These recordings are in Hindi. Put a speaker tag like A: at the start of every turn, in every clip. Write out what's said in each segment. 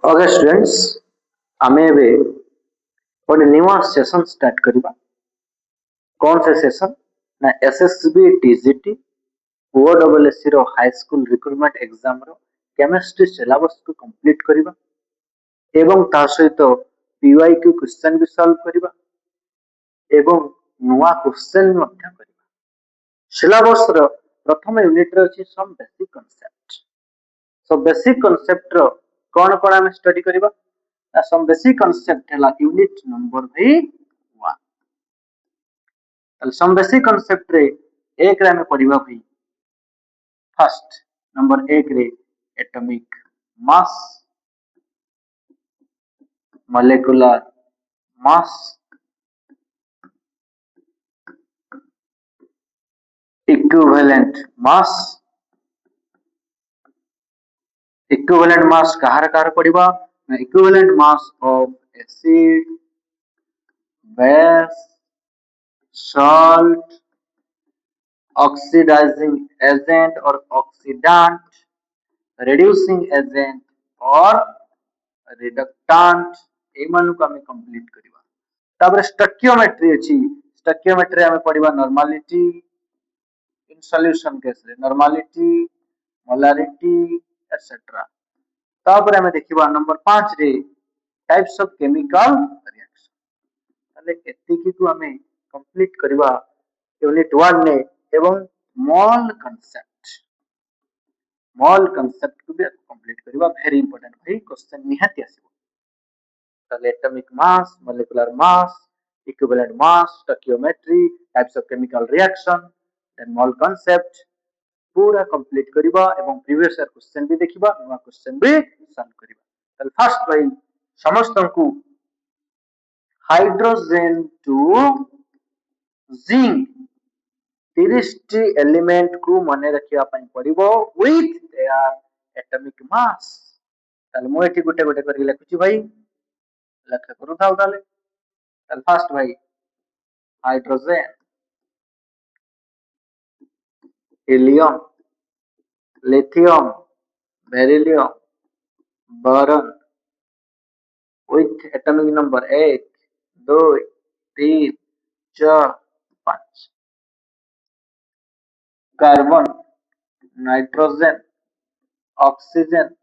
A: ओके स्टूडेंट्स आमे एबे गोटे न्यूआ सेशन स्टार्ट करबा। कौन से सेशन ना एसएसबी टीजीटी ओडब्ल्यूएससी रो हाई स्कूल रिक्रूटमेंट एग्जाम रो केमिस्ट्री सिलेबस को कंप्लीट करबा एवं ता सहित पीवाईक्यू क्वेश्चन भी सॉल्व करबा एवं नुआ क्वेश्चन मध्य करबा। सिलेबस रो प्रथम यूनिट रो अछि some basic concept. So basic concept रो कौन कौन आम स्टडी करबा सम बेसिक कांसेप्ट है यूनिट नंबर भी 1। ताले सम बेसिक कांसेप्ट रे एक रे हमें पढ़िबा भी फर्स्ट नंबर 1 रे atomic mass molecular mass equivalent mass कहार कहार पढ़िबा equivalent mass of acid base salt oxidizing agent or oxidant reducing agent or reductant एमानु को हमें कंप्लीट करिबा। तापर स्टोइकियोमेट्री अछि स्टोइकियोमेट्री हमें पढ़िबा नॉर्मलिटी इन सॉल्यूशन केस रे नॉर्मलिटी मोलारिटी एटसेट्रा। तापर हमें देखिबा नंबर 5 रे टाइप्स ऑफ केमिकल रिएक्शन। ताले एतिकी को हमें कंप्लीट करिबा यूनिट 1 ने एवं मॉल कांसेप्ट को भी कंप्लीट करिबा वेरी इंपोर्टेंट भाई क्वेश्चन निहाती आसीबो। ताले atomic mass molecular mass equivalent mass stoichiometry types of chemical reaction then mole concept पूरा कंप्लीट करिबा एवं प्रीवियस ईयर क्वेश्चन भी देखिबा नुवा क्वेश्चन भी सॉल्व करिबा। ताले फर्स्ट भाई समस्त को हाइड्रोजन टू जिंक 30 टी एलिमेंट को मने रखिया पई पड़िबो विथ देयर एटॉमिक मास। ताले मो एठी गुटे गुटे करी लिखुची भाई लक्ष्य करू थाउ ताले। ताले फर्स्ट भाई hydrogen helium lithium beryllium boron with atomic number 1 2 3 4 5 carbon nitrogen oxygen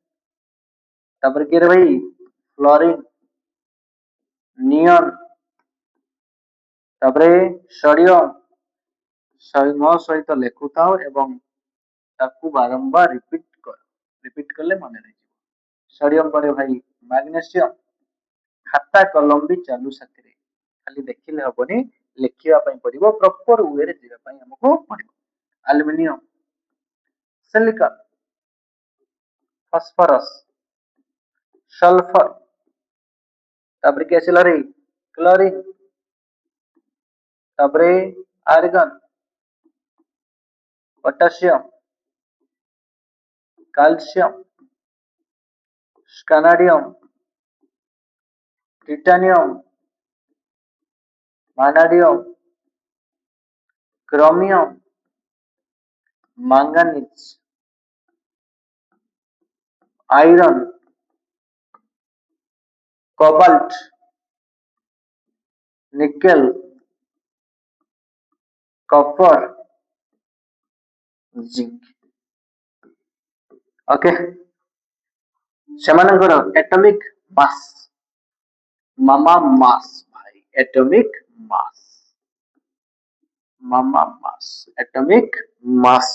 A: तापर के रे भाई फ्लोरीन नियन तापर सोडियम सही सहित लिखुताओ एवं ताकू बारंबार रिपीट करले मन रही। सोडियम पर भाई मैग्नीशियम खाता कलम भी चालू साथी खाली देखिले हबनी लिखिया पई पड़िबो प्रॉपर वे रे जीवा पई हमको पड़िबो। एल्युमिनियम सिलिकॉन फास्फोरस सल्फर तापर के आसिला रे क्लोरीन तापर argon potassium calcium scandium titanium vanadium chromium manganese iron cobalt nickel copper zinc. Okay सेमानकर एटॉमिक मास मामा मास भाई atomic mass atomic mass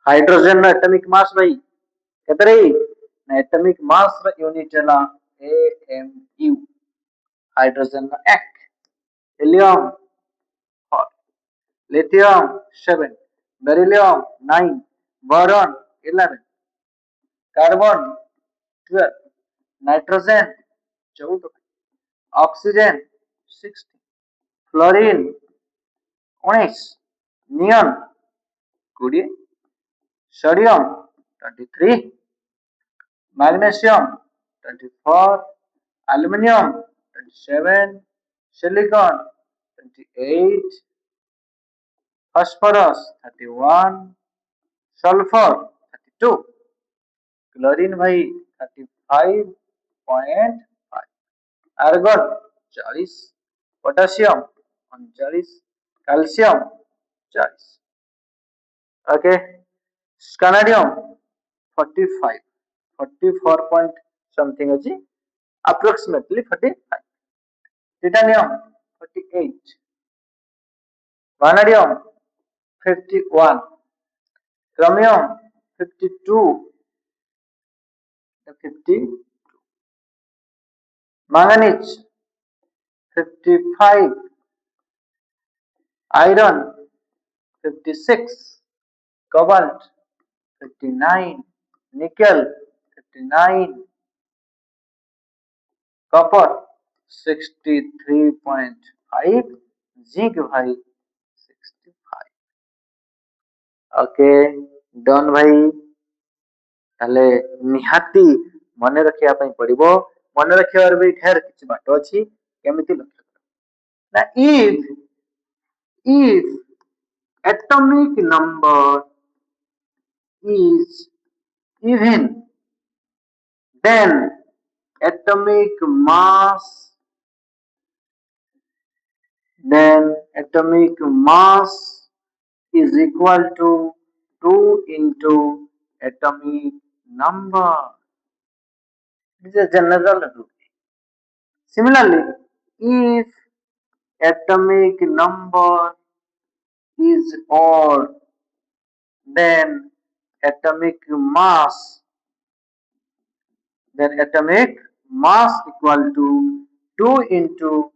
A: hydrogen नो एटॉमिक मास भाई केते रे ना एटॉमिक मास रो यूनिट है ना एएमयू हाइड्रोजन नो 1 helium 4 lithium 7 beryllium 9 boron 11 carbon 12 nitrogen 14 oxygen 16 fluorine 19 neon 20 sodium 23 magnesium 24 aluminium 27 silicon 28 phosphorus 31 sulphur 32 chlorine भाई 35 39.5, argon 40, potassium 39, calcium 40, okay, scandium 45, 44 point something अछि, approximately 45, titanium 48, vanadium 51, chromium 52, 50, manganese 55, iron 56, cobalt 59, nickel 59, copper 63.5, zinc भाई 65, ओके डन भाई, ताले निहाती मने रखिया पई पड़िबो, मने रखियार भी ढेर किछि बाट अछि, केमिति लक्ष्य ना if atomic number is even, then atomic mass is equal to 2 into atomic number. This is a general rule. Similarly, if atomic number is odd, then atomic mass equal to 2 into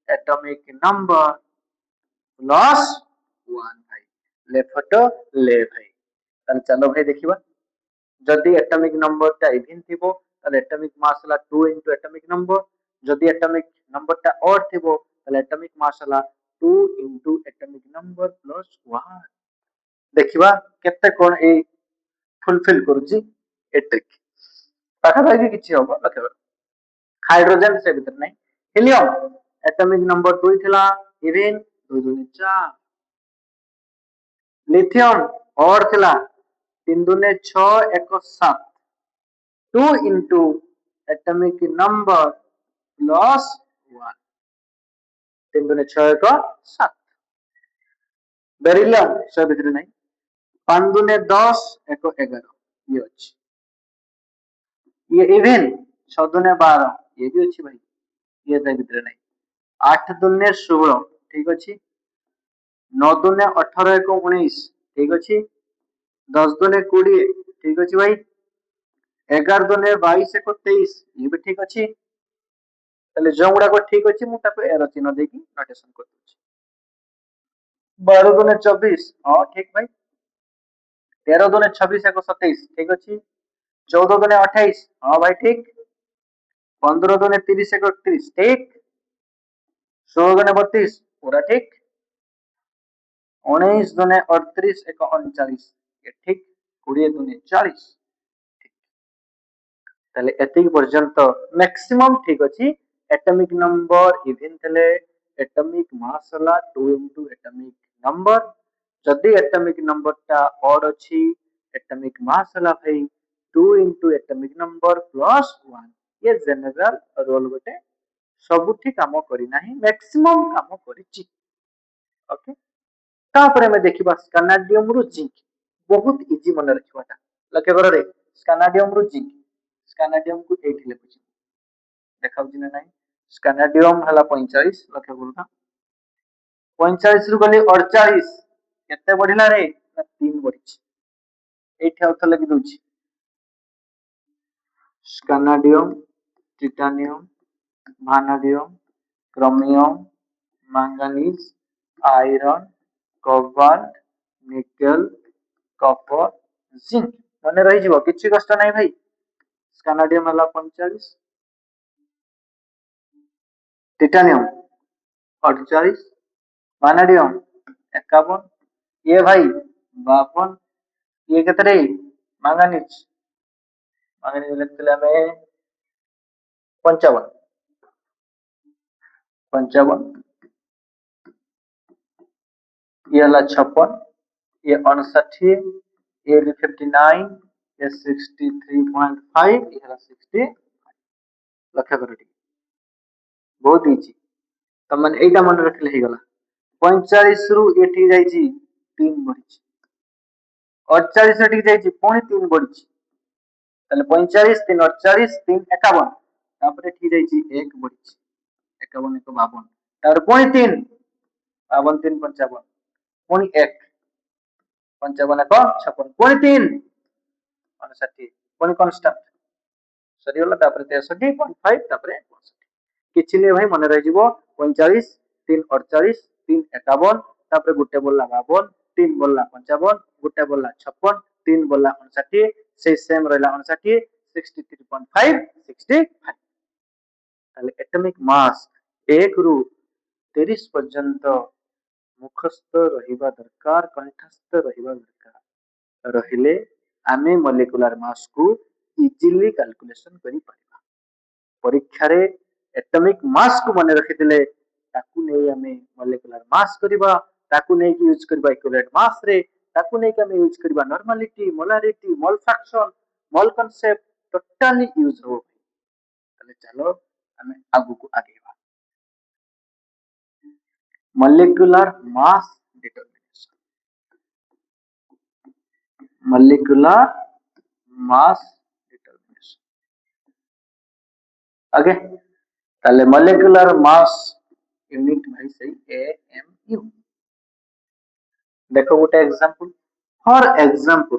A: atomic number plus 1 भाई, ले फोटो ले भाई, ताले चलो भाई देखिबा, जदि एटॉमिक नंबर टा इवन थिबो ताले एटॉमिक मास हला 2 into एटॉमिक नंबर, जदि एटॉमिक नंबर टा ऑड थिबो ताले एटॉमिक मास हला 2 into एटॉमिक नंबर प्लस 1, देखिबा केते कोन ए फुलफिल करूची ए ट्रिक, पाखा भाई किछि होबो लखेबा, हाइड्रोजन से भीतर नहीं, हीलियम एटॉमिक नंबर 2 थिला, इवन 2 2 4, लिथियम और थिला 3 2 6 1 7, 2 into atomic number plus 1, 3 2 6 1 7, beryllium से भीतर नहीं, 5 2 10 1 11, ये अछि, ये इवन 6 2 12, ये भी अछि भाई, ये दे भीतर नहीं, 8 2 16, ठीक अछि, 9 2 18 1 19, ठीक अछि, 10 2 20, ठीक अछि भाई, 11 2 22 1 23, ये भी ठीक अछि, ताले जो गुडा को ठीक अछि मु ताको एरो चिन्ह देकी नोटेशन कर दूची, 12 2 24, हां ठीक भाई, 13 2 26 1 27, ठीक अछि, 14 2 28, हां भाई ठीक, 15 2 30 1 31, ठीक, 16 2 32, पूरा ठीक, 19 2 38 1 39, ये ठीक, 20 2 40, ताले एतिक पर्यंत मैक्सिमम ठीक अछि, एटॉमिक नंबर इवन थले, एटॉमिक मास हला 2 into एटॉमिक नंबर, जदि एटॉमिक नंबर टा ऑड अछि, एटॉमिक मास हला भाई 2 into एटॉमिक नंबर प्लस 1, ये जनरल रूल बटे, सबुठी काम करि नाही, मैक्सिमम काम करिछि, ओके, तापरे में देखिबा स्कैनाडियम रु जिंक, बहुत इजी मन रखिबाटा, लखे कर रे, स्कैनाडियम रु जिंक, स्कैनाडियम को एठी लिखुछि, देखाउ जिना नाही, स्कैनाडियम हला 45, लखे करता, 45 रु गली 48, केते बढ़िला रे, 3 बढ़िछि, एठी आउथ लगी दोछि, स्कैनाडियम, titanium, vanadium, chromium, manganese, iron, cobalt, nickel, copper, zinc, मने रही जीवो किछि कष्ट नाही भाई, स्कैनाडियम हला 45, टाइटेनियम 48, vanadium 51, ये भाई 52, ये केते रे, manganese, manganese लिखले हमें 55, 55, ये हला 56, ये 59, ये 59, ये 63.5, ये हला 60, लक्ष्य कर बहुत इजी तो मैंने एटा मन रखले ही गला 45 रु एठी जाईची 3 बढ़ी 48 एठी जाईची पुणी 3 बढ़ी তাহলে 45 3 48 3 51 তারপরে এठी जाईची 1 बढ़ी 51 1 52 তারপরে পুणी 3 52 3 55 पुणी 1 55 1 56 पुणी 3 59 पुणी कांस्टेंट सरीगला तापर 63.5 तापर 62 किछि नै भाई मन रहि जिवो 45 3 48 3 51 तापर गुटे बोलला 52 3 बोलला 55 गुटे बोलला 56 3 बोलला 59 से सेम रहला 59 63.5 65 ताले एटॉमिक मास 1 रु 30 पर्यंत मुखस्थ रहिबा दरकार कंठस्थ रहिबा दरकार रहिले आमे मॉलिक्यूलर मास को इजीली कैलकुलेशन करि परिबा परीक्षा रे एटॉमिक मास को माने रखिथिले ताकू नै आमे मॉलिक्यूलर मास करबा ताकू नै कि यूज करबा इक्विवेलेंट मास रे ताकू नै कि आमे यूज करबा normality molarity mole fraction mole concept totally use हो तले चलो आमे आगु को आगेबा molecular mass determination molecular mass determination आगे ताले molecular mass unit भाई सही AMU देखो गोटे example for example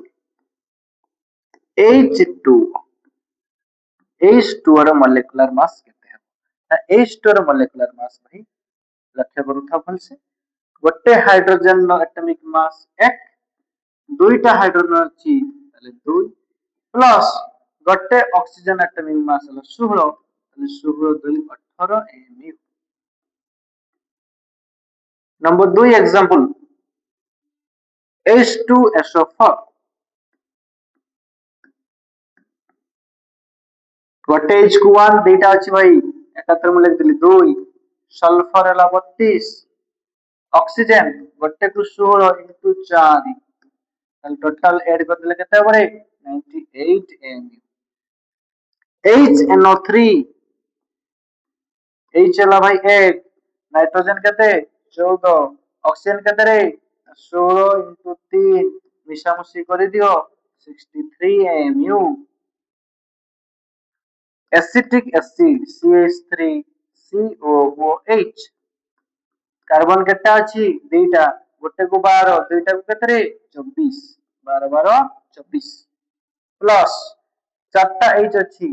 A: H2 H2 ର molecular mass केते है H2 ର molecular mass भाई लक्ष्य करूथा भल से गोटे हाइड्रोजन नो एटॉमिक मास 1 दुईटा हाइड्रोजन अछि ताले 2 प्लस गोटे ऑक्सीजन एटॉमिक मास हलो 16 ताले 16 2 18 mu नंबर 2 एग्जांपल H2SO4 गोटे H को 1 दुईटा अछि भाई एकात्र में लिख दिली 2 सल्फर हला 32 ऑक्सीजन गोटे को 16 into 4 ताले टोटल ऐड कर देले केते बरे 98 mu HNO3 H हला भाई 8 नाइट्रोजन केते 14 ऑक्सीजन केते रे 16 into 3 मिशामुशी कर दियो 63 mu acetic acid CH3 COOH carbon केटा अछि दुईटा गोटे को 12 दुईटा को केते रे 24 12 12 24 प्लस चारटा H अछि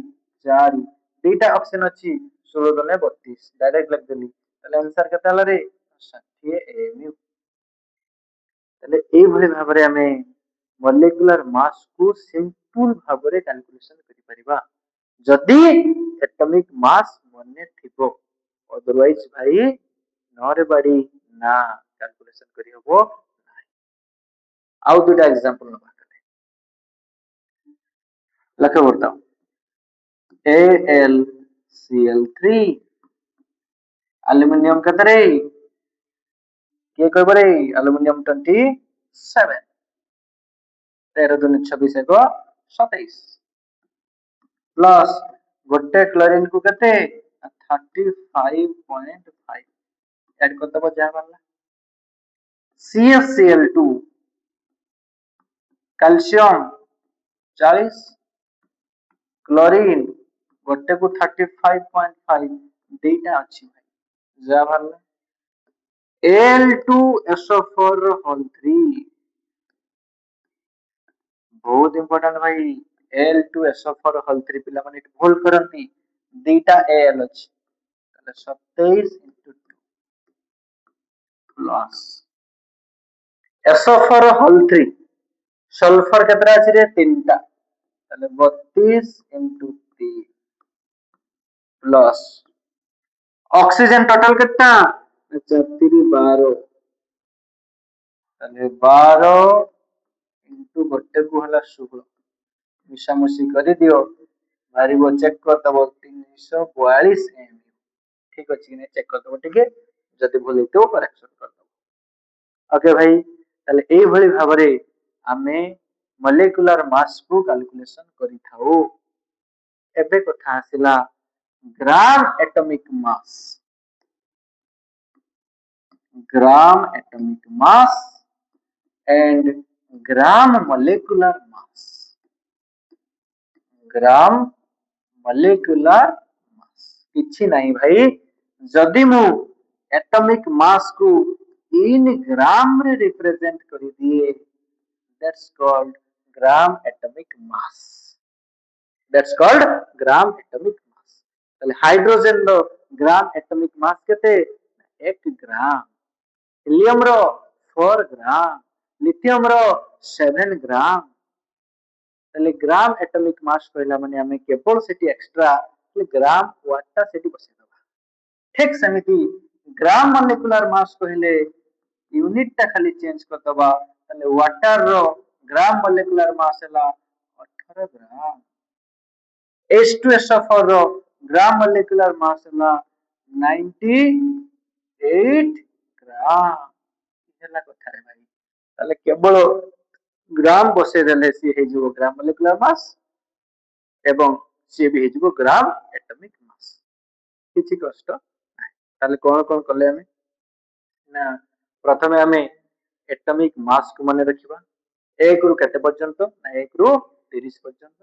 A: 4 दुईटा ऑक्सीजन अछि 16 दुने 32 डायरेक्ट लिख देली ताले आंसर केते हला रे 60 mu ताले एई भली भाबरे हमें मॉलिक्यूलर मास को सिंपल भाबरे कैलकुलेशन करि परिबा जदि एटॉमिक मास मने थिबो अदरवाइज भाई नरे बाडी ना कैलकुलेशन करि हबो आउ दुटा एग्जांपल नबा लक्ष्य करता AlCl3 एल्युमिनियम केतरे के कहबरे एल्युमिनियम 27 13 दुने 26 एको 27 प्लस गोटे क्लोरीन को केते 35.5 ऐड करते बो जा वाला CFCl2 कैल्शियम 40 क्लोरीन गोटे को 35.5 देटा अछि भाई जा वाला Al2SO4 होल 3 बहुत इंपोर्टेंट भाई Al2SO4 होल 3 पिला माने भूल करंती देटा Al अछि ताले 27 into 2 plus SO4 whole 3 sulphur केतरा अछि रे 3 टा ताले 32 into 3 प्लस ऑक्सीजन टोटल कितना 34 12 ताले 12 into गोटे को हला 16 मिशामुशी कर दियो मारिबो चेक कर दबो 342 mu ठीक अछि कि नै चेक कर दबो ठीक है जति भूल हेतो करेक्शन कर दबो ओके भाई ताले एई भली भाबरे आमे मॉलिक्यूलर मास को कैलकुलेशन करि थाओ एबे कथा आसिला gram atomic mass, gram atomic mass and gram molecular mass, gram molecular mass किछि नहीं भाई, जदि मु एटॉमिक मास को इन ग्राम रे रिप्रेजेंट कर दिए, that's called gram atomic mass, that's called gram atomic mass. ताले हाइड्रोजन रो ग्राम एटॉमिक मास केते 1 ग्राम, हीलियम रो 4 ग्राम, लिथियम रो 7 ग्राम। ताले ग्राम एटॉमिक मास कहला माने हमें केवल सेठी एक्स्ट्रा ग्राम वाट सेठी बसे दबा। ठीक सेमिति ग्राम मॉलिक्यूलर मास कहले यूनिट टा खाली चेंज कर दबा, ताले वाटर रो ग्राम मॉलिक्यूलर मास हला 18 ग्राम, H2SO4 रो ग्राम मॉलिक्यूलर मास हला 98 ग्राम। ହେଲା କଥା रे ଭାଇ, ତାହେଲେ କେବଳ ଗ୍ରାମ ବସେଇ ଦେଲେ ସି ହେଇଯିବ ଗ୍ରାମ ମଲିକୁଲାର ମାସ ଏବଂ ସି ବି ହେଇଯିବ ଗ୍ରାମ ଏଟମିକ ମାସ, କିଛି କଷ୍ଟ ନାହିଁ। ତାହେଲେ କଣ କଣ କଲେ ଆମେ ନା, ପ୍ରଥମେ ଆମେ ଏଟମିକ ମାସ କୁ ମନେ ରଖିବା, 1 ରୁ କେତେ ପର୍ଯ୍ୟନ୍ତ ନା 1 ରୁ 30 ପର୍ଯ୍ୟନ୍ତ।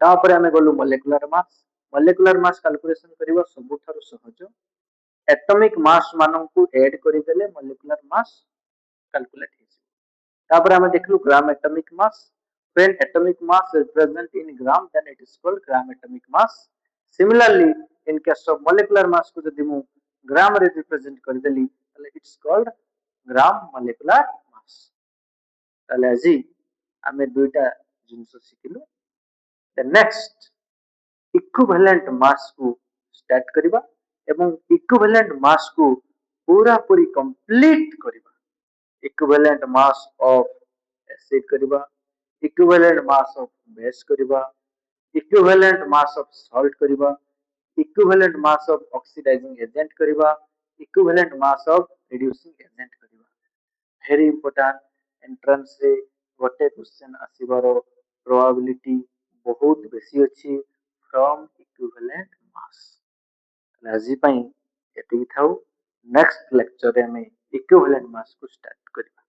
A: ତାପରେ ଆମେ ଗଲୁ ମଲିକୁଲାର ମାସ, ମଲିକୁଲାର ମାସ କାଲକୁଲେସନ କରିବା ସବୁଠାରୁ ସହଜ, एटॉमिक मास माननकु ऐड करि देले मॉलिक्यूलर मास कैलकुलेट हो। तापर हमें देखलु gram atomic mass, when atomic mass is present in gram then it is called gram atomic mass. Similarly in case of molecular mass को जदि मु ग्राम रे रिप्रेजेंट कर देली ताले it's called gram molecular mass. ताले আজি हमें दुईटा जिंस सिखिलु। द नेक्स्ट इक्विवेलेंट मास को स्टार्ट करिबा एवं इक्विवेलेंट मास को पूरा पूरी कंप्लीट करिबा। इक्विवेलेंट मास ऑफ एसिड करिबा, इक्विवेलेंट मास ऑफ बेस करिबा, इक्विवेलेंट मास ऑफ सॉल्ट करिबा, equivalent mass of oxidizing agent करिबा, equivalent mass of reducing agent करिबा। वेरी इंपोर्टेंट, एंट्रेंस रे गोटे क्वेश्चन आसीबारो प्रोबेबिलिटी बहुत बेसी अछि फ्रॉम इक्विवेलेंट मास। आज एतिकी थाउ, नेक्स्ट लेक्चर रे हमें इक्विवेलेंट मास को स्टार्ट करिबा।